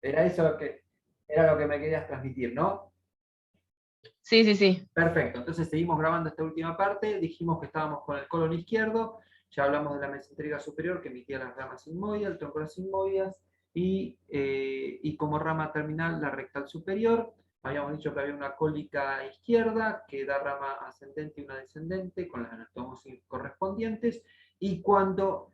Era eso era lo que me querías transmitir, ¿no? Sí, sí, sí. Perfecto, entonces seguimos grabando esta última parte, dijimos que estábamos con el colon izquierdo, ya hablamos de la mesentérica superior que emitía las ramas sigmoides, el tronco de las sigmoides, y como rama terminal la rectal superior. Habíamos dicho que había una cólica izquierda que da rama ascendente y una descendente con las anastomosis correspondientes, y cuando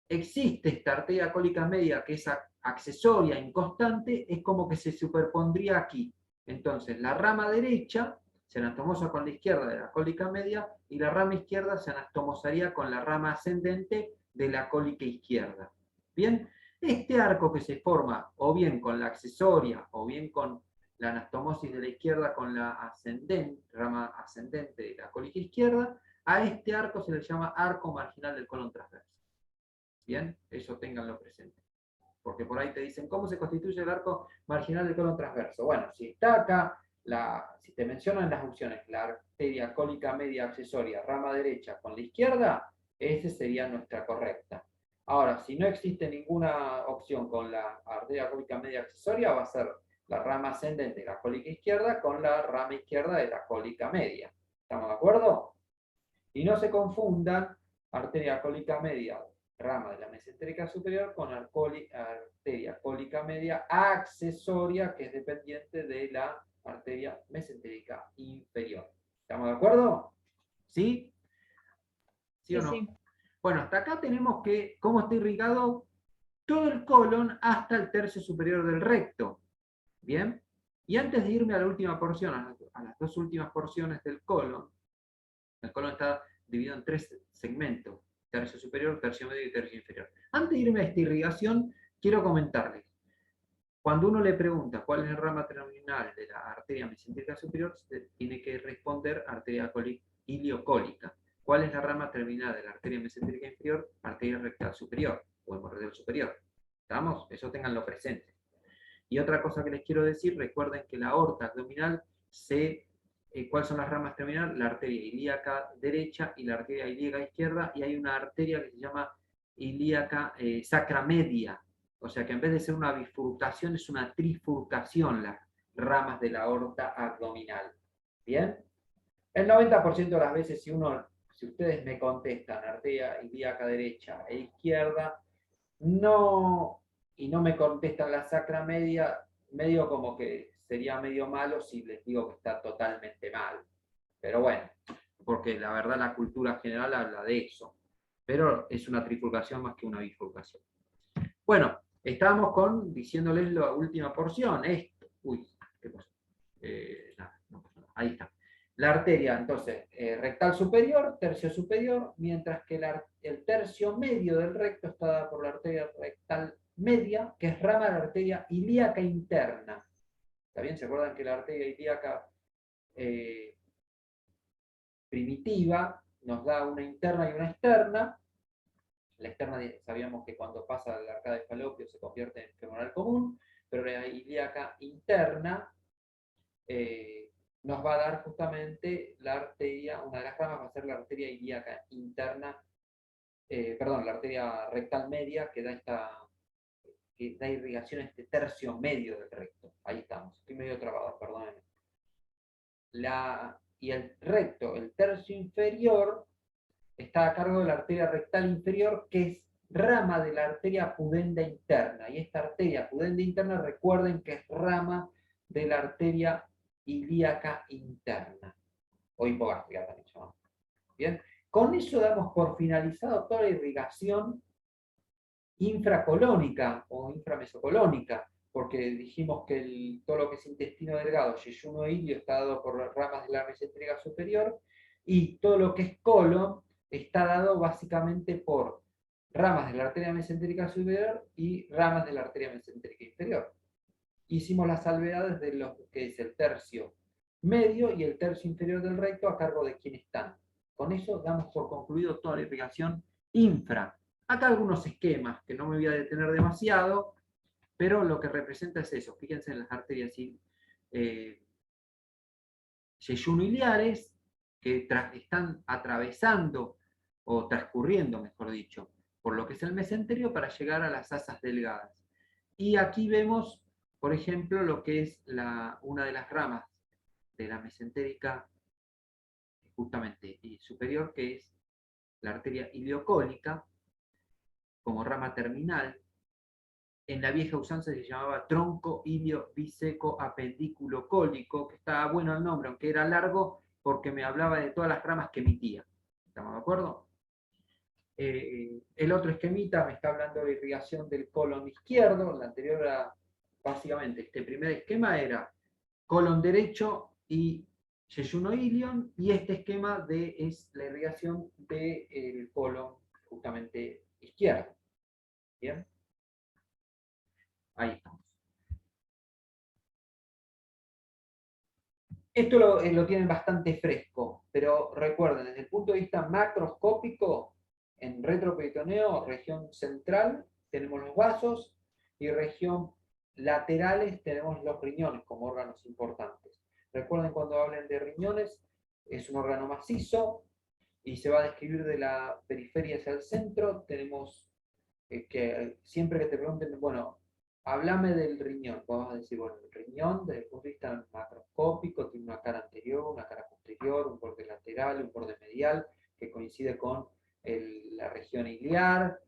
existe esta arteria cólica media que es accesoria, inconstante, es como que se superpondría aquí. Entonces, la rama derecha se anastomosa con la izquierda de la cólica media y la rama izquierda se anastomosaría con la rama ascendente de la cólica izquierda. Bien, este arco que se forma o bien con la accesoria o bien con la anastomosis de la izquierda con la rama ascendente de la cólica izquierda, a este arco se le llama arco marginal del colon transverso. Bien, eso ténganlo presente. Porque por ahí te dicen, ¿cómo se constituye el arco marginal del colon transverso? Bueno, si está acá, si te mencionan las opciones, la arteria cólica media accesoria, rama derecha con la izquierda, esa sería nuestra correcta. Ahora, si no existe ninguna opción con la arteria cólica media accesoria, va a ser la rama ascendente de la cólica izquierda con la rama izquierda de la cólica media. ¿Estamos de acuerdo? Y no se confundan arteria cólica media, rama de la mesentérica superior, con arteria cólica media accesoria, que es dependiente de la arteria mesentérica inferior. ¿Estamos de acuerdo? ¿Sí? ¿Sí o Sí, no? sí. Bueno, hasta acá tenemos que cómo está irrigado todo el colon hasta el tercio superior del recto. ¿Bien? Y antes de irme a la última porción, a las dos últimas porciones del colon, el colon está dividido en tres segmentos, tercio superior, tercio medio y tercio inferior. Antes de irme a esta irrigación, quiero comentarles, cuando uno le pregunta cuál es la rama terminal de la arteria mesentérica superior, se tiene que responder arteria iliocólica. ¿Cuál es la rama terminal de la arteria mesentérica inferior? Arteria rectal superior o hemorroidal superior. ¿Estamos? Eso tenganlo presente. Y otra cosa que les quiero decir, recuerden que la aorta abdominal ¿cuáles son las ramas terminales? La arteria ilíaca derecha y la arteria ilíaca izquierda, y hay una arteria que se llama ilíaca sacra media. O sea que en vez de ser una bifurcación, es una trifurcación las ramas de la aorta abdominal. ¿Bien? El 90% de las veces, si ustedes me contestan arteria ilíaca derecha e izquierda, no, y no me contestan la sacra media, medio como que sería medio malo si les digo que está totalmente mal. Pero bueno, porque la verdad la cultura general habla de eso. Pero es una trifurcación más que una bifurcación. Bueno, estábamos diciéndoles la última porción. Esto. Uy, ¿qué pasó? Nada, no pasó nada. Ahí está. La arteria, entonces, rectal superior, tercio superior, mientras que el tercio medio del recto está dado por la arteria rectal media, que es rama de la arteria ilíaca interna. ¿Está bien? ¿Se acuerdan que la arteria ilíaca eh, primitiva nos da una interna y una externa? La externa sabíamos que cuando pasa la arcada de Falopio se convierte en femoral común, pero la ilíaca interna nos va a dar justamente la arteria, una de las ramas va a ser la arteria ilíaca interna, perdón, la arteria rectal media que da irrigación a este tercio medio del recto. Ahí estamos, estoy medio trabado, perdónenme. Y el recto, el tercio inferior, está a cargo de la arteria rectal inferior, que es rama de la arteria pudenda interna. Y esta arteria pudenda interna, recuerden que es rama de la arteria ilíaca interna, o hipogástrica también llamamos. Bien, con eso damos por finalizado toda la irrigación infracolónica o inframesocolónica, porque dijimos que todo lo que es intestino delgado, yeyuno e ilio, está dado por las ramas de la mesentérica superior, y todo lo que es colon está dado básicamente por ramas de la arteria mesentérica superior y ramas de la arteria mesentérica inferior. Hicimos las salvedades de lo que es el tercio medio y el tercio inferior del recto a cargo de quién están. Con eso damos por concluido toda la irrigación infra. Acá algunos esquemas que no me voy a detener demasiado, pero lo que representa es eso. Fíjense en las arterias yeyunoiliares que están atravesando o transcurriendo, mejor dicho, por lo que es el mesenterio para llegar a las asas delgadas. Y aquí vemos por ejemplo, lo que es una de las ramas de la mesentérica justamente superior, que es la arteria ileocólica, como rama terminal. En la vieja usanza se llamaba tronco ilio biseco apendículo cólico, que estaba bueno el nombre, aunque era largo porque me hablaba de todas las ramas que emitía. ¿Estamos de acuerdo? El otro esquemita me está hablando de irrigación del colon izquierdo. La anterior era, básicamente, este primer esquema era colon derecho y yeyuno ilion, y este esquema es la irrigación del colon justamente izquierdo. ¿Bien? Ahí estamos. Esto lo tienen bastante fresco, pero recuerden, desde el punto de vista macroscópico, en retroperitoneo, región central, tenemos los vasos, y región laterales tenemos los riñones como órganos importantes. Recuerden, cuando hablen de riñones, es un órgano macizo y se va a describir de la periferia hacia el centro. Tenemos que siempre que te pregunten, bueno, háblame del riñón, vamos a decir, bueno, el riñón desde el punto de vista macroscópico tiene una cara anterior, una cara posterior, un borde lateral, un borde medial, que coincide con la región iliar,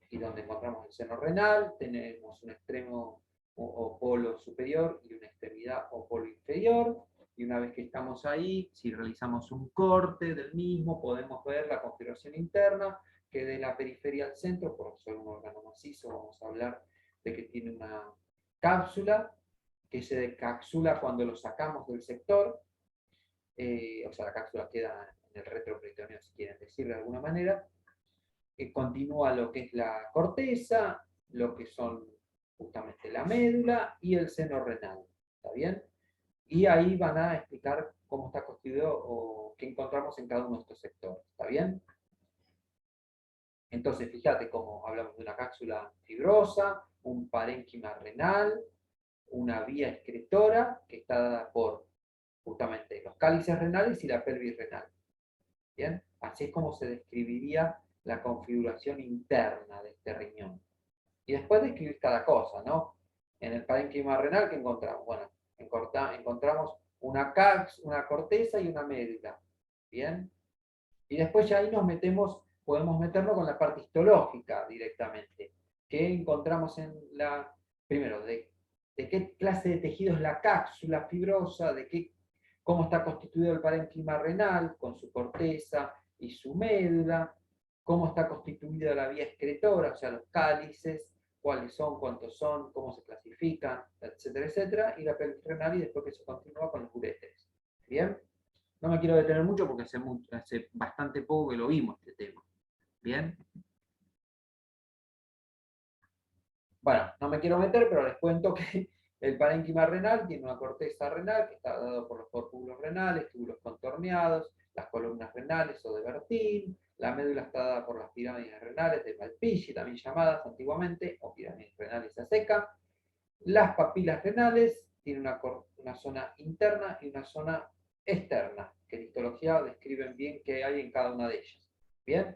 y donde encontramos el seno renal. Tenemos un extremo o polo superior y una extremidad o polo inferior. Y una vez que estamos ahí, si realizamos un corte del mismo, podemos ver la configuración interna, que de la periferia al centro, por ser un órgano macizo, vamos a hablar de que tiene una cápsula, que se decapsula cuando lo sacamos del sector. O sea, la cápsula queda en el retroperitoneo, si quieren decir de alguna manera. Continúa lo que es la corteza, lo que son justamente la médula y el seno renal. ¿Está bien? Y ahí van a explicar cómo está constituido o qué encontramos en cada uno de estos sectores. ¿Está bien? Entonces, fíjate cómo hablamos de una cápsula fibrosa, un parénquima renal, una vía excretora que está dada por justamente los cálices renales y la pelvis renal. ¿Bien? Así es como se describiría la configuración interna de este riñón. Y después describir cada cosa, ¿no? En el parénquima renal, ¿qué encontramos? Bueno, encontramos una corteza y una médula. ¿Bien? Y después ya ahí podemos meternos con la parte histológica directamente. ¿Qué encontramos primero, de qué clase de tejido es la cápsula fibrosa, cómo está constituido el parénquima renal, con su corteza y su médula, cómo está constituida la vía excretora, o sea, los cálices, cuáles son, cuántos son, cómo se clasifican, etcétera, etcétera, y la pelvis renal, y después que se continúa con los uréteres. ¿Bien? No me quiero detener mucho porque hace bastante poco que lo vimos este tema. ¿Bien? Bueno, no me quiero meter, pero les cuento que el parénquima renal tiene una corteza renal que está dado por los córpulos renales, túbulos contorneados, las columnas renales o de Bertin. La médula está dada por las pirámides renales de Malpighi, también llamadas antiguamente, o pirámides renales a seca. Las papilas renales tienen una zona interna y una zona externa, que en histología describen bien qué hay en cada una de ellas. ¿Bien?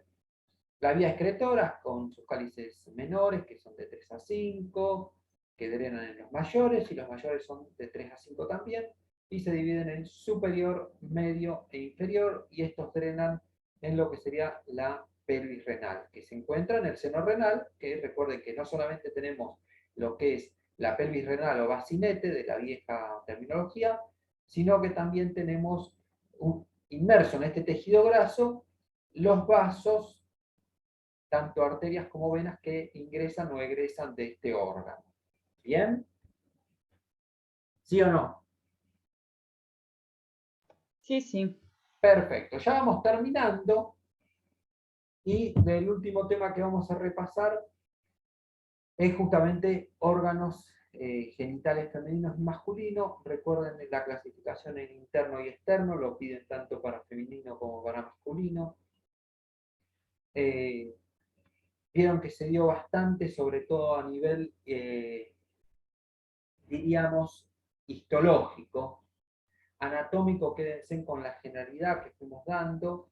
La vía excretora, con sus cálices menores, que son de 3 a 5, que drenan en los mayores, y los mayores son de 3 a 5 también, y se dividen en superior, medio e inferior, y estos drenan en lo que sería la pelvis renal, que se encuentra en el seno renal, que recuerden que no solamente tenemos lo que es la pelvis renal o bacinete de la vieja terminología, sino que también tenemos inmerso en este tejido graso los vasos, tanto arterias como venas, que ingresan o egresan de este órgano. ¿Bien? ¿Sí o no? Sí, sí. Perfecto, ya vamos terminando, y del último tema que vamos a repasar es justamente órganos genitales femeninos y masculinos. Recuerden la clasificación en interno y externo, lo piden tanto para femenino como para masculino. Vieron que se dio bastante, sobre todo a nivel, diríamos, histológico. Anatómico, quédense con la generalidad que fuimos dando.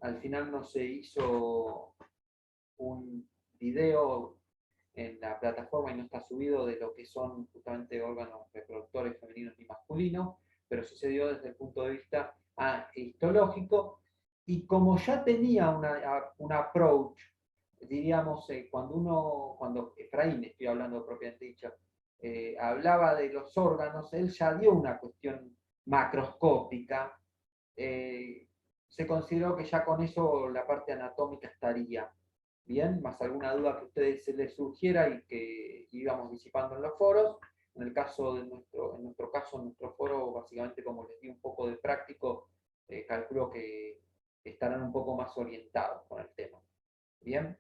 Al final no se hizo un video en la plataforma y no está subido de lo que son justamente órganos reproductores femeninos ni masculinos, pero sí se dio desde el punto de vista histológico. Y como ya tenía un approach, diríamos, cuando Efraín, estoy hablando propiamente dicho, hablaba de los órganos, él ya dio una cuestión macroscópica, se consideró que ya con eso la parte anatómica estaría bien, más alguna duda que a ustedes se les surgiera y que íbamos disipando en los foros. En el caso de nuestro caso, en nuestro foro, básicamente como les di un poco de práctico, calculo que estarán un poco más orientados con el tema. Bien.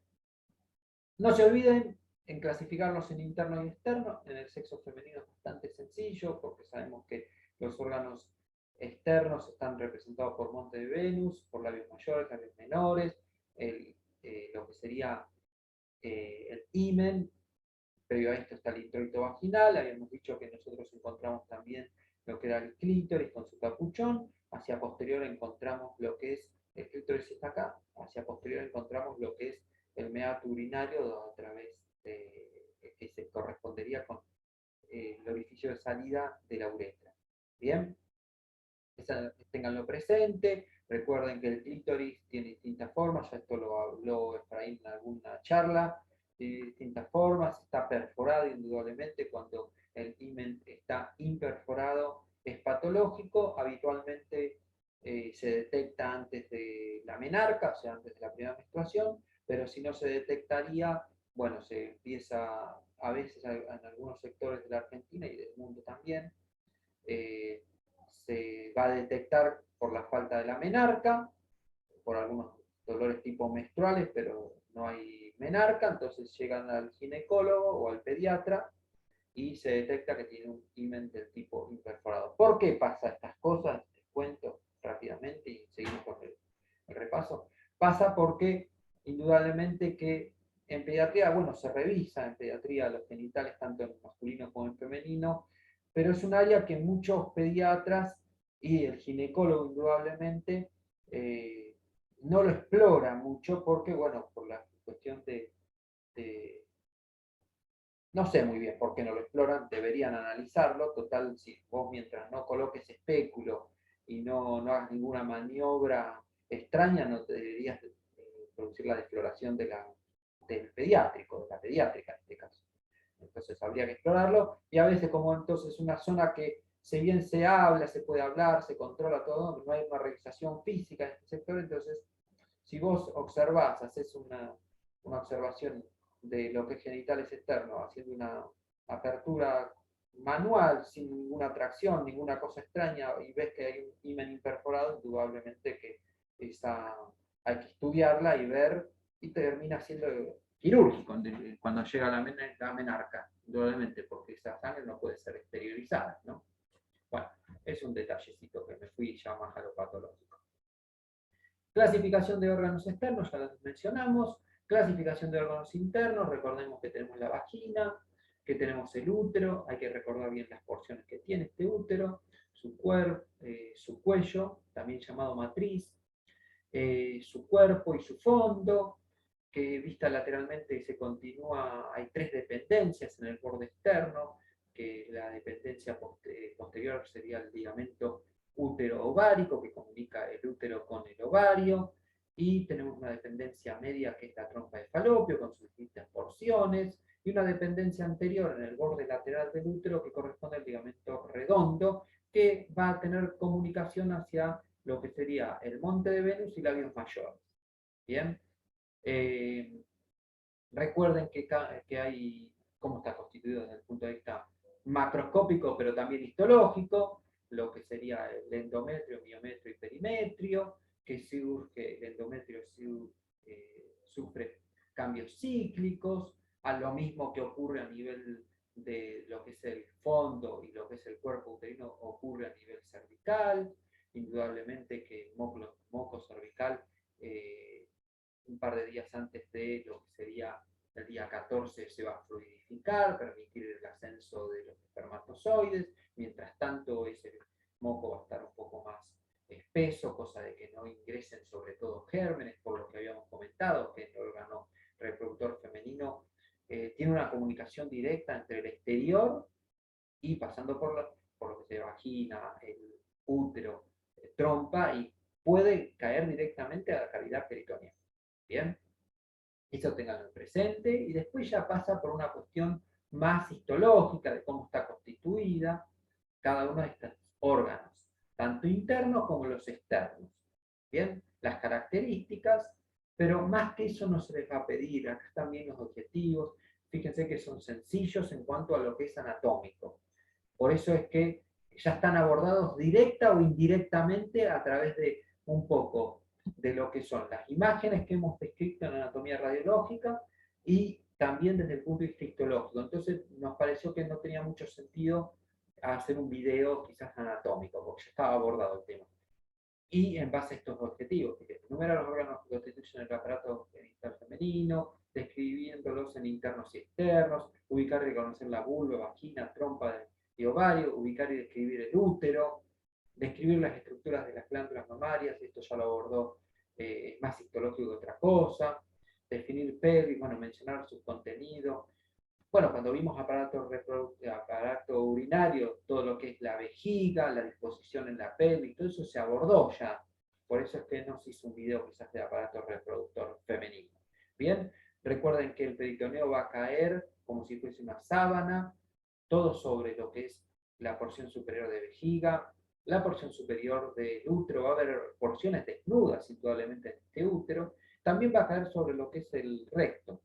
No se olviden en clasificarlos en interno y externo. En el sexo femenino es bastante sencillo, porque sabemos que los órganos externos están representados por monte de Venus, por labios mayores, labios menores, lo que sería el himen. Previo a esto está el introito vaginal. Habíamos dicho que nosotros encontramos también lo que era el clítoris con su capuchón. Hacia posterior encontramos lo que es, el clítoris está acá, hacia posterior encontramos lo que es el meato urinario a través de, que se correspondería con el orificio de salida de la uretra. Bien, ténganlo presente. Recuerden que el clítoris tiene distintas formas, ya esto lo habló Efraín en alguna charla, tiene distintas formas, está perforado indudablemente. Cuando el himen está imperforado es patológico, habitualmente se detecta antes de la menarca, o sea, antes de la primera menstruación, pero si no se detectaría, bueno, se empieza a veces en algunos sectores de la Argentina y del mundo también, se va a detectar por la falta de la menarca, por algunos dolores tipo menstruales, pero no hay menarca, entonces llegan al ginecólogo o al pediatra y se detecta que tiene un himen del tipo imperforado. ¿Por qué pasa estas cosas? Les cuento rápidamente y seguimos con el repaso. Pasa porque indudablemente que en pediatría, bueno, se revisa en pediatría los genitales tanto en masculino como en femenino, pero es un área que muchos pediatras y el ginecólogo indudablemente no lo explora mucho porque, bueno, por la cuestión de no sé muy bien por qué no lo exploran, deberían analizarlo. Total, si vos mientras no coloques espéculo y no hagas ninguna maniobra extraña, no te deberías producir la defloración del pediátrico, de la pediátrica en este caso. Entonces habría que explorarlo, y a veces como entonces una zona que si bien se habla, se puede hablar, se controla todo, no hay una realización física en este sector. Entonces si vos observás, haces una observación de lo que es genitales externos, haciendo una apertura manual, sin ninguna tracción, ninguna cosa extraña, y ves que hay un himen imperforado, indudablemente que hay que estudiarla y ver, y termina siendo quirúrgico cuando llega la menarca, indudablemente, porque esa sangre no puede ser exteriorizada, ¿no? Bueno, es un detallecito que me fui ya más a lo patológico. Clasificación de órganos externos, ya los mencionamos. Clasificación de órganos internos, recordemos que tenemos la vagina, que tenemos el útero, hay que recordar bien las porciones que tiene este útero, su cuello, también llamado matriz, su cuerpo y su fondo, que vista lateralmente se continúa, hay tres dependencias en el borde externo, que la dependencia posterior sería el ligamento útero-ovárico, que comunica el útero con el ovario, y tenemos una dependencia media que es la trompa de falopio con sus distintas porciones, y una dependencia anterior en el borde lateral del útero que corresponde al ligamento redondo, que va a tener comunicación hacia lo que sería el monte de Venus y labios mayores. Bien, recuerden que hay, cómo está constituido desde el punto de vista macroscópico, pero también histológico, lo que sería el endometrio, miometrio y perimetrio, que surge, el endometrio sufre cambios cíclicos, a lo mismo que ocurre a nivel de lo que es el fondo y lo que es el cuerpo uterino, ocurre a nivel cervical. Indudablemente que el moco cervical, un par de días antes de lo que sería el día 14, se va a fluidificar, permitir el ascenso de los espermatozoides. Mientras tanto, ese moco va a estar un poco más espeso, cosa de que no ingresen sobre todo gérmenes, por lo que habíamos comentado, que el órgano reproductor femenino tiene una comunicación directa entre el exterior y pasando por lo que se vagina, el útero, trompa, y puede caer directamente a la cavidad peritoneal. Bien, eso tenganlo presente, y después ya pasa por una cuestión más histológica de cómo está constituida cada uno de estos órganos, tanto internos como los externos. Bien, las características, pero más que eso no se les va a pedir. Acá están bien los objetivos. Fíjense que son sencillos en cuanto a lo que es anatómico. Por eso es que ya están abordados directa o indirectamente a través de un poco de lo que son las imágenes que hemos descrito en anatomía radiológica y también desde el punto de vista histológico. Entonces nos pareció que no tenía mucho sentido hacer un video quizás anatómico, porque ya estaba abordado el tema. Y en base a estos objetivos, que enumerar los órganos que constituyen el aparato genital femenino, describiéndolos en internos y externos, ubicar y reconocer la vulva, vagina, trompa y ovario, ubicar y describir el útero, describir las estructuras de las glándulas mamarias, esto ya lo abordó, es más histológico que otra cosa, definir pelvis, bueno, mencionar su contenido. Bueno, cuando vimos aparato urinario, todo lo que es la vejiga, la disposición en la pelvis, todo eso se abordó ya. Por eso es que no se hizo un video quizás de aparato reproductor femenino. Bien, recuerden que el peritoneo va a caer como si fuese una sábana, todo sobre lo que es la porción superior de vejiga, la porción superior del útero, va a haber porciones desnudas indudablemente en este útero, también va a caer sobre lo que es el recto,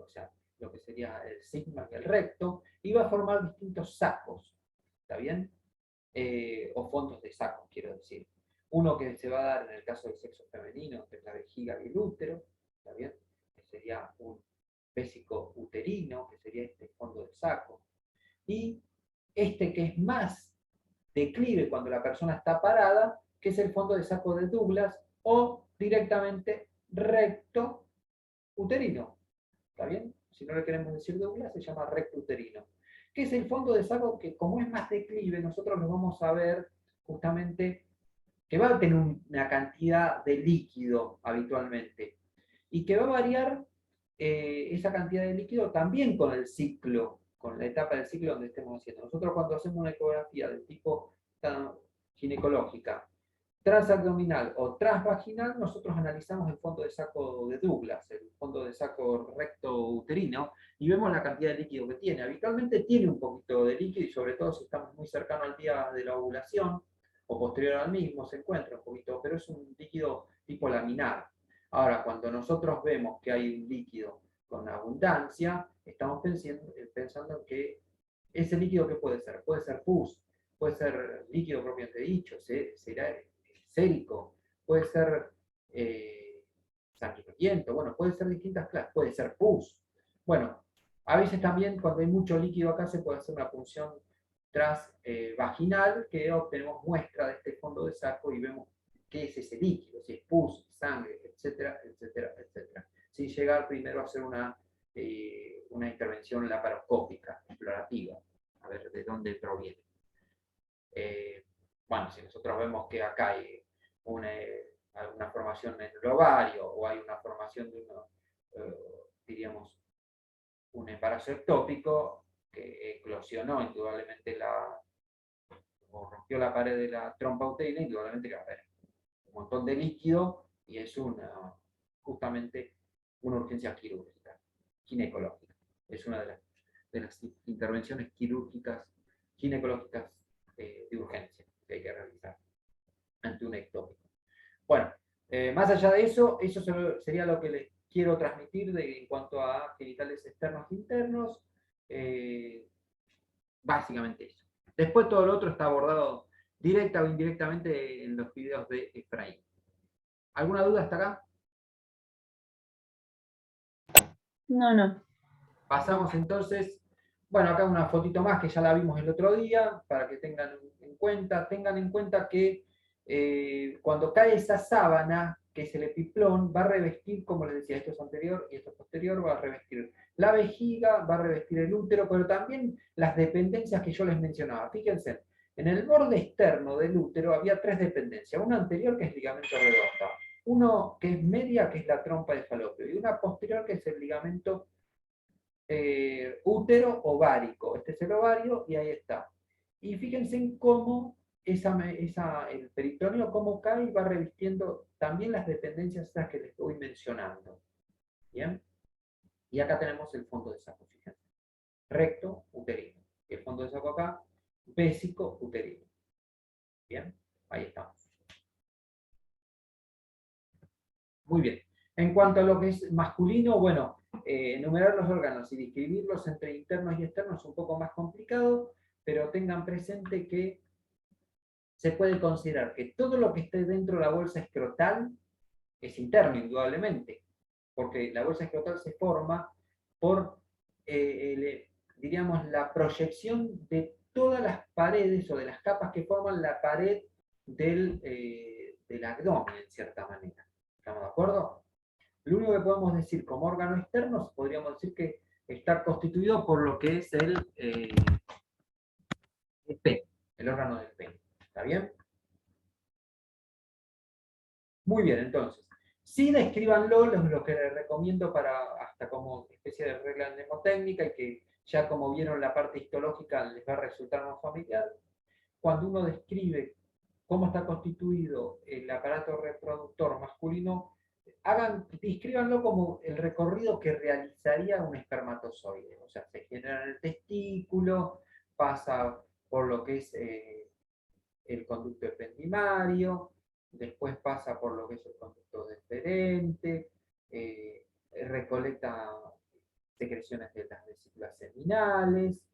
o sea, lo que sería el sigma y el recto, y va a formar distintos sacos, ¿está bien? O fondos de sacos, quiero decir. Uno que se va a dar en el caso del sexo femenino, que es la vejiga y el útero, ¿está bien? Que sería un vésico uterino, que sería este fondo de saco. Y este que es más declive cuando la persona está parada, que es el fondo de saco de Douglas, o directamente recto uterino. ¿Está bien? Si no le queremos decir Douglas, se llama recto uterino. Que es el fondo de saco que, como es más declive, nosotros lo vamos a ver justamente que va a tener una cantidad de líquido habitualmente y que va a variar esa cantidad de líquido también con el ciclo, con la etapa del ciclo donde estemos haciendo. Nosotros cuando hacemos una ecografía de tipo ginecológica, transabdominal o transvaginal, nosotros analizamos el fondo de saco de Douglas, el fondo de saco recto uterino, y vemos la cantidad de líquido que tiene. Habitualmente tiene un poquito de líquido, y sobre todo si estamos muy cercanos al día de la ovulación, o posterior al mismo, se encuentra un poquito, pero es un líquido tipo laminar. Ahora, cuando nosotros vemos que hay un líquido con abundancia, estamos pensando que ese líquido, ¿qué puede ser? Puede ser pus, puede ser líquido propiamente dicho, será sérico, puede ser sanguinoliento, bueno, puede ser distintas clases, puede ser pus. Bueno, a veces también cuando hay mucho líquido acá se puede hacer una punción transvaginal, que obtenemos muestra de este fondo de saco y vemos qué es ese líquido, si es pus, sangre, etcétera, etcétera, etcétera. Sin llegar primero a hacer una intervención laparoscópica, explorativa, a ver de dónde proviene. Bueno, si nosotros vemos que acá hay alguna formación en el ovario o hay una formación de diríamos, un embarazo ectópico que eclosionó indudablemente o rompió la pared de la trompa uterina, indudablemente que va a haber un montón de líquido y es justamente una urgencia quirúrgica, ginecológica. Es una de las intervenciones quirúrgicas, ginecológicas de urgencia que hay que realizar ante un ectópico. Bueno, más allá de eso sería lo que les quiero transmitir en cuanto a genitales externos e internos. Básicamente eso. Después todo lo otro está abordado directa o indirectamente en los videos de Efraín. ¿Alguna duda hasta acá? No. Pasamos entonces, bueno, acá una fotito más que ya la vimos el otro día, para que tengan en cuenta que cuando cae esa sábana, que es el epiplón, va a revestir, como les decía, esto es anterior y esto es posterior, va a revestir la vejiga, va a revestir el útero, pero también las dependencias que yo les mencionaba. Fíjense, en el borde externo del útero había 3 dependencias, una anterior que es ligamento redondo, uno que es media, que es la trompa de falopio, y una posterior que es el ligamento útero ovárico. Este es el ovario y ahí está. Y fíjense en cómo el peritoneo, cómo cae y va revistiendo también las dependencias estas que les estoy mencionando. ¿Bien? Y acá tenemos el fondo de saco, fíjense. Recto, uterino. Y el fondo de saco acá, vésico, uterino. ¿Bien? Ahí estamos. Muy bien. En cuanto a lo que es masculino, bueno, enumerar los órganos y describirlos entre internos y externos es un poco más complicado, pero tengan presente que se puede considerar que todo lo que esté dentro de la bolsa escrotal es interno, indudablemente, porque la bolsa escrotal se forma por, diríamos, la proyección de todas las paredes o de las capas que forman la pared del abdomen, en cierta manera. ¿Estamos de acuerdo? Lo único que podemos decir como órgano externo, podríamos decir que está constituido por lo que es el pene, el órgano del pene. ¿Está bien? Muy bien, entonces. Sí, descríbanlo, lo que les recomiendo para hasta como especie de regla mnemotécnica y que ya como vieron la parte histológica les va a resultar más familiar. Cuando uno describe cómo está constituido el aparato reproductor masculino, descríbanlo como el recorrido que realizaría un espermatozoide. O sea, se genera en el testículo, pasa por lo que es el conducto ependimario, después pasa por lo que es el conducto deferente, recolecta secreciones de las vesículas seminales,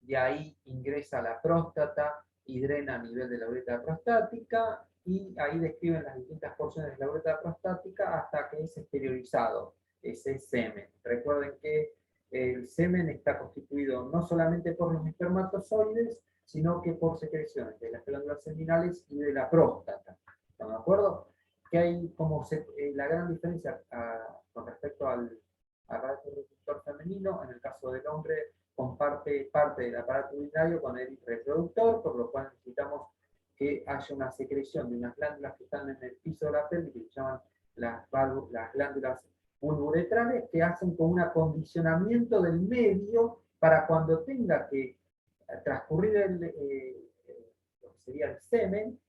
de ahí ingresa a la próstata y drena a nivel de la uretra prostática, y ahí describen las distintas porciones de la uretra prostática hasta que es exteriorizado ese semen. Recuerden que el semen está constituido no solamente por los espermatozoides, sino que por secreciones de las glándulas seminales y de la próstata. ¿Están de acuerdo? Que hay como la gran diferencia con respecto al aparato reproductor femenino. En el caso del hombre, comparte parte del aparato urinario con el reproductor, por lo cual necesitamos que haya una secreción de unas glándulas que están en el piso de la pelvis, que se llaman las glándulas vulvouretrales, que hacen como un acondicionamiento del medio para cuando tenga que transcurrir lo que sería el semen,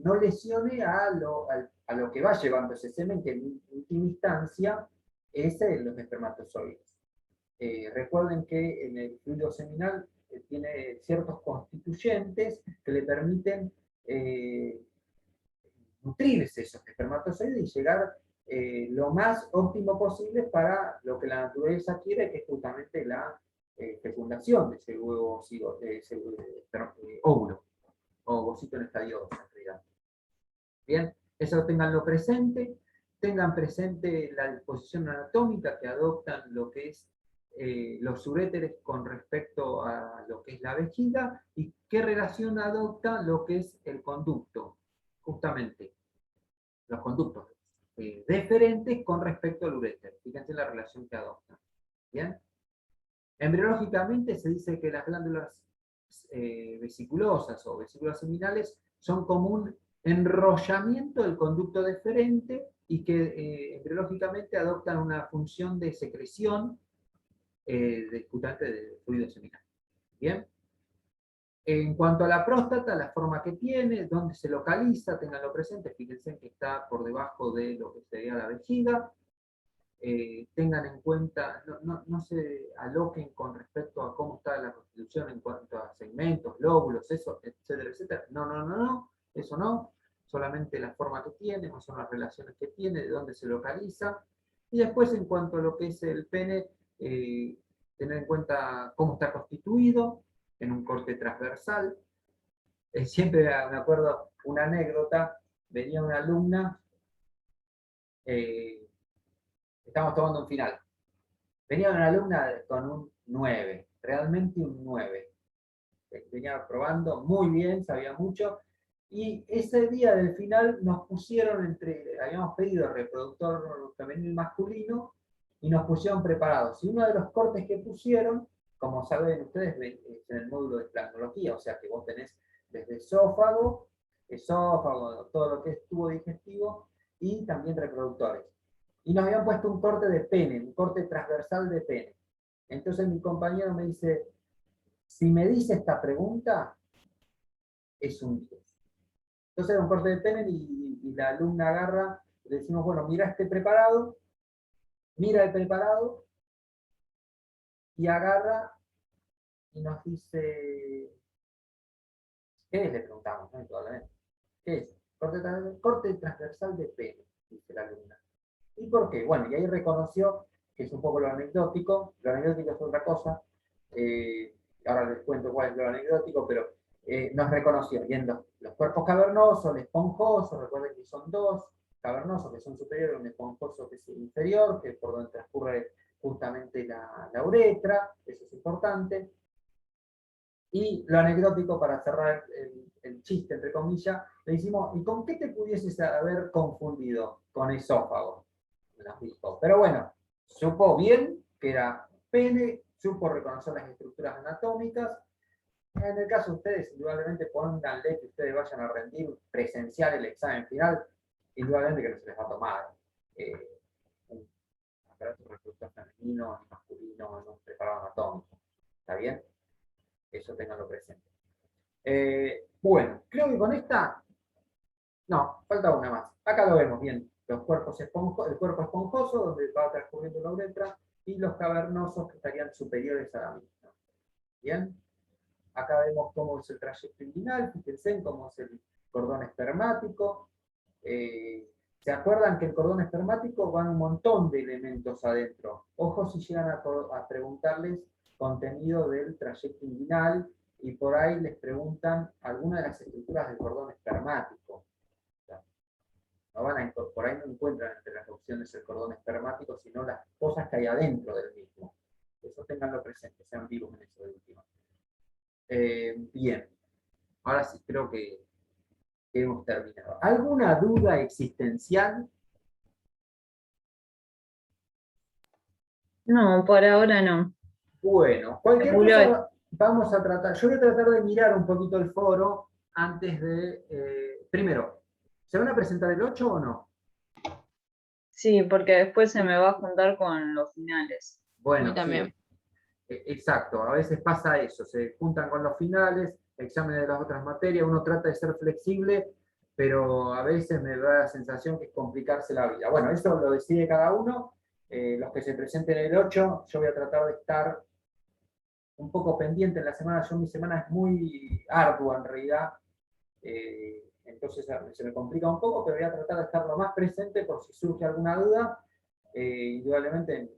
no lesione a lo que va llevando ese semen, que en última instancia es los espermatozoides. Recuerden que en el fluido seminal tiene ciertos constituyentes que le permiten nutrirse esos espermatozoides y llegar lo más óptimo posible para lo que la naturaleza quiere, que es justamente la fecundación de ese huevo, de ese óvulo, o ovocito en estadio 2 en realidad. Bien, eso tenganlo presente. Tengan presente la disposición anatómica que adoptan lo que es los uréteres con respecto a lo que es la vejiga y qué relación adopta lo que es el conducto, justamente los conductos deferentes con respecto al uréter. Fíjense la relación que adoptan. ¿Bien? Embriológicamente se dice que las glándulas vesiculosas o vesículas seminales son como un enrollamiento del conducto deferente y que embriológicamente adoptan una función de secreción justamente de fluido seminal. ¿Bien? En cuanto a la próstata, la forma que tiene, dónde se localiza, tenganlo presente, fíjense que está por debajo de lo que sería la vejiga. Tengan en cuenta, no se aloquen con respecto a cómo está la constitución en cuanto a segmentos, lóbulos, eso, etcétera, etcétera. No, eso no. Solamente la forma que tiene, no son las relaciones que tiene, de dónde se localiza. Y después, en cuanto a lo que es el pene, tener en cuenta cómo está constituido, en un corte transversal. Siempre me acuerdo una anécdota, venía una alumna, estamos tomando un final, venía una alumna con un 9, realmente un 9. Venía probando muy bien, sabía mucho, y ese día del final nos pusieron habíamos pedido reproductor femenino y masculino, y nos pusieron preparados. Y uno de los cortes que pusieron, como saben ustedes, es en el módulo de planología, o sea que vos tenés desde esófago, todo lo que es tubo digestivo, y también reproductores. y nos habían puesto un corte de pene, un corte transversal de pene. Entonces mi compañero me dice, si me dice esta pregunta, es un 10. Entonces era un corte de pene y la alumna agarra, le decimos, bueno, mira este preparado, mira el preparado, y agarra y nos dice, ¿qué es? Le preguntamos, ¿no? Indudablemente. ¿Qué es? Corte transversal de pene, dice la alumna. ¿Y por qué? Bueno, y ahí reconoció, que es un poco lo anecdótico es otra cosa, ahora les cuento cuál es lo anecdótico, pero nos reconoció viendo los cuerpos cavernosos, el esponjoso, recuerden que son dos, cavernosos que son superiores, un esponjoso que es inferior, que es por donde transcurre justamente la uretra, eso es importante. Y lo anecdótico, para cerrar el chiste, entre comillas, le decimos, ¿y con qué te pudieses haber confundido? Con esófago, nos dijo. Pero bueno, supo bien que era pene, supo reconocer las estructuras anatómicas. En el caso de ustedes, indudablemente pónganle que ustedes vayan a rendir presencial el examen final, indudablemente que no se les va a tomar un aparato reproductor femenino ni masculino en un preparado anatómico. ¿Está bien? Eso tenganlo presente. Bueno, creo que con esta, no, falta una más. Acá lo vemos bien, el cuerpo esponjoso, donde va transcurriendo la uretra, y los cavernosos que estarían superiores a la misma. Bien, acá vemos cómo es el trayecto inguinal, fíjense en cómo es el cordón espermático. ¿Se acuerdan que el cordón espermático van un montón de elementos adentro? Ojo si llegan a preguntarles contenido del trayecto inguinal, y por ahí les preguntan alguna de las estructuras del cordón espermático. O sea, por ahí no encuentran entre las opciones el cordón espermático, sino las cosas que hay adentro del mismo. Eso tenganlo presente, sean vivos en eso de última. Bien, ahora sí, creo que hemos terminado. ¿Alguna duda existencial? No, por ahora no. Bueno, cualquier Calculo. cosa vamos a tratar. Yo voy a tratar de mirar un poquito el foro antes de... primero, ¿se van a presentar el 8 o no? Sí, porque después se me va a juntar con los finales. Bueno, mí también. sí, exacto. A veces pasa eso, se juntan con los finales, exámenes de las otras materias, uno trata de ser flexible, pero a veces me da la sensación que es complicarse la vida. Bueno, eso lo decide cada uno. Los que se presenten el 8, yo voy a tratar de estar un poco pendiente en la semana. Mi semana es muy ardua en realidad, entonces se me complica un poco, pero voy a tratar de estar lo más presente por si surge alguna duda. Indudablemente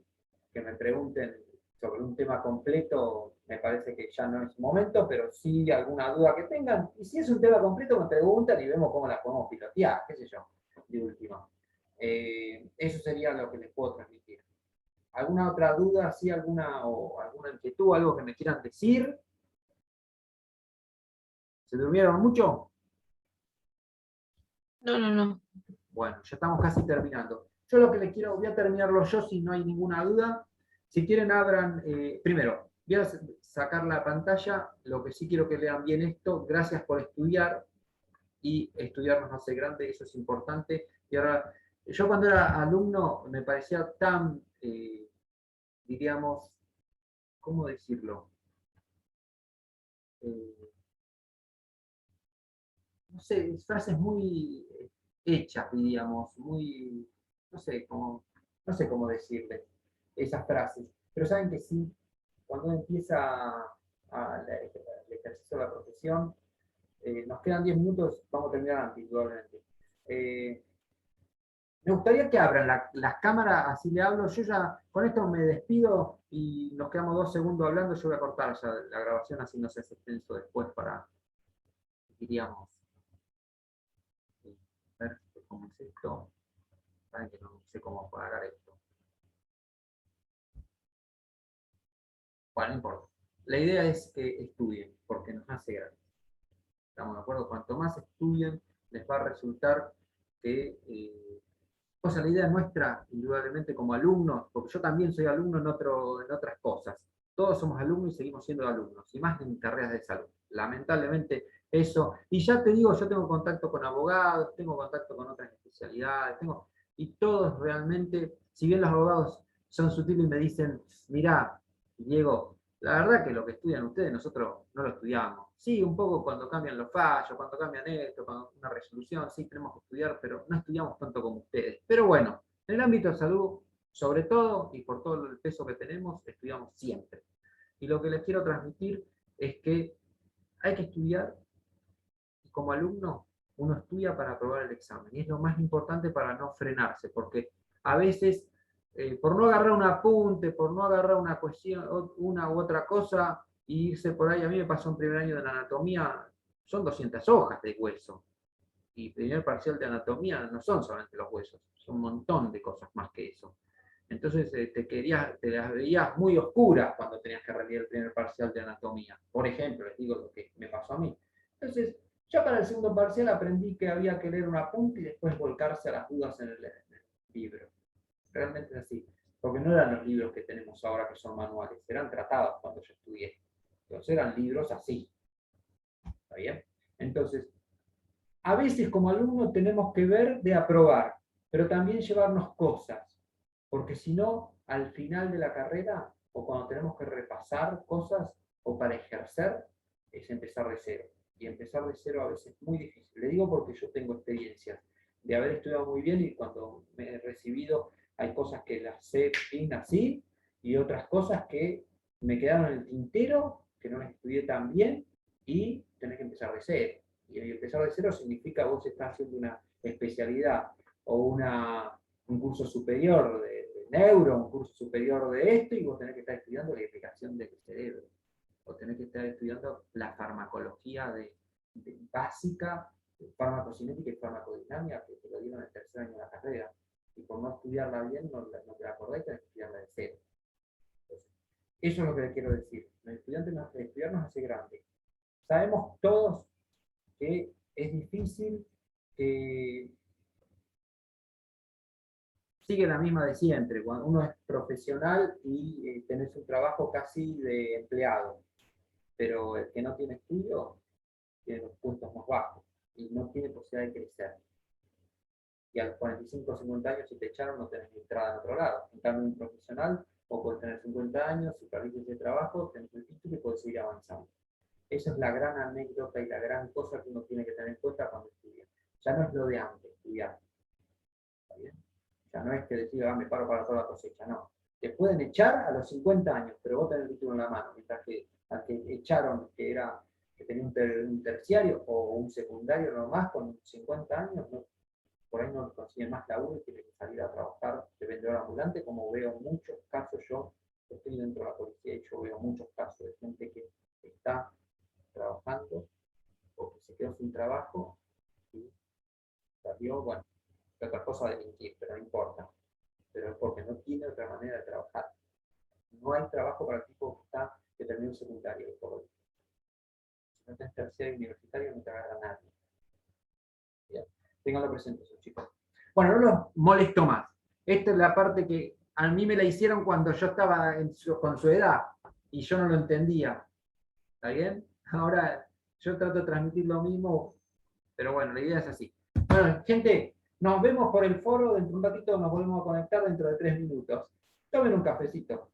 que me pregunten sobre un tema completo, me parece que ya no es momento, pero sí alguna duda que tengan, y si es un tema completo me preguntan y vemos cómo la podemos pilotear, qué sé yo, de última. Eso sería lo que les puedo transmitir. ¿Alguna otra duda, sí, alguna inquietud, algo que me quieran decir? ¿Se durmieron mucho? No. Bueno, ya estamos casi terminando. Yo lo que les quiero, voy a terminarlo yo si no hay ninguna duda. Si quieren abran, primero, voy a sacar la pantalla, lo que sí quiero que lean bien esto, gracias por estudiar, y estudiar nos hace grande, eso es importante. Y ahora, yo cuando era alumno me parecía tan, diríamos, ¿cómo decirlo? No sé, frases muy hechas, diríamos, muy, no sé cómo decirle esas frases, pero saben que sí, cuando uno empieza el ejercicio de la profesión, nos quedan 10 minutos, vamos a terminar antes, indudablemente. Me gustaría que abran las cámaras, así le hablo. Yo ya con esto me despido y nos quedamos 2 segundos hablando. Yo voy a cortar ya la grabación, así no se hace extenso después para, diríamos, ver cómo es esto. Saben que no sé cómo apagar esto. Bueno, no importa. La idea es que estudien, porque nos hace grande. ¿Estamos de acuerdo? Cuanto más estudien, les va a resultar que... o sea, la idea nuestra, indudablemente como alumnos, porque yo también soy alumno en otras cosas. Todos somos alumnos y seguimos siendo alumnos, y más en carreras de salud. Lamentablemente eso, y ya te digo, yo tengo contacto con abogados, tengo contacto con otras especialidades, y todos realmente, si bien los abogados son sutiles y me dicen, mirá, Diego, la verdad que lo que estudian ustedes, nosotros no lo estudiamos. Sí, un poco cuando cambian los fallos, cuando cambian esto, cuando una resolución, sí tenemos que estudiar, pero no estudiamos tanto como ustedes. Pero bueno, en el ámbito de salud, sobre todo, y por todo el peso que tenemos, estudiamos siempre. Y lo que les quiero transmitir es que hay que estudiar, y como alumno, uno estudia para aprobar el examen. Y es lo más importante para no frenarse, porque a veces, por no agarrar un apunte, por no agarrar una cuestión, una u otra cosa, y irse por ahí, a mí me pasó en primer año de la anatomía, son 200 hojas de hueso. Y primer parcial de anatomía no son solamente los huesos, son un montón de cosas más que eso. Entonces te las veías muy oscuras cuando tenías que rendir el primer parcial de anatomía. Por ejemplo, les digo lo que me pasó a mí. Entonces, ya para el segundo parcial aprendí que había que leer un apunte y después volcarse a las dudas en el libro. Realmente es así. Porque no eran los libros que tenemos ahora que son manuales, eran tratados cuando yo estudié. Entonces eran libros así. ¿Está bien? Entonces, a veces como alumno tenemos que ver de aprobar, pero también llevarnos cosas, porque si no, al final de la carrera, o cuando tenemos que repasar cosas, o para ejercer, es empezar de cero. Y empezar de cero a veces es muy difícil. Le digo porque yo tengo experiencias de haber estudiado muy bien y cuando me he recibido hay cosas que las sé bien así y otras cosas que me quedaron en el tintero, que no las estudié tan bien y tenés que empezar de cero. Y empezar de cero significa vos estás haciendo una especialidad o un curso superior de neuro, un curso superior de esto, y vos tenés que estar estudiando la explicación del cerebro. O tenés que estar estudiando la farmacología básica, farmacocinética y farmacodinámica, que te lo dieron en el tercer año de la carrera. Y por no estudiarla bien, no te la acordás y tenés que estudiarla de cero. Entonces, eso es lo que les quiero decir. Los estudiantes estudiar nos hace grandes. Sabemos todos que es difícil, que sigue la misma de siempre. Cuando uno es profesional y tenés un trabajo casi de empleado, pero el que no tiene estudio tiene los puestos más bajos y no tiene posibilidad de crecer. Y a los 45 o 50 años, si te echaron, no tenés entrada en otro lado. En cambio, un profesional, o puedes tener 50 años, si perdiste ese trabajo, tenés el título y puedes seguir avanzando. Esa es la gran anécdota y la gran cosa que uno tiene que tener en cuenta cuando estudia. Ya no es lo de antes, estudiar. ¿Está bien? Ya no es que decir, me paro para toda la cosecha, no. Te pueden echar a los 50 años, pero vos tenés el título en la mano, mientras que al que echaron, que tenía un terciario o un secundario nomás, con 50 años, no, por ahí no consiguen más laburo y tiene que salir a trabajar de vendedor ambulante, como veo muchos casos. Yo estoy dentro de la policía y yo veo muchos casos de gente que está trabajando o que se quedó sin trabajo y salió, bueno, otra cosa de mentir, pero no importa. Pero es porque no tiene otra manera de trabajar. No hay trabajo para el tipo que terminó un secundario. Si no tenés terciario universitario, no te agarra nadie. Bien. Ténganlo presente eso, chicos. Bueno, no los molesto más. Esta es la parte que a mí me la hicieron cuando yo estaba con su edad y yo no lo entendía. ¿Está bien? Ahora yo trato de transmitir lo mismo, pero bueno, la idea es así. Bueno, gente, nos vemos por el foro, dentro de un ratito nos volvemos a conectar dentro de 3 minutos. Tomen un cafecito.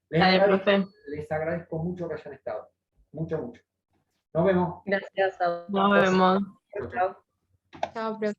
Les agradezco mucho que hayan estado. Mucho, mucho. Nos vemos. Gracias a Nos vos. vemos. Chao. Chao, profe.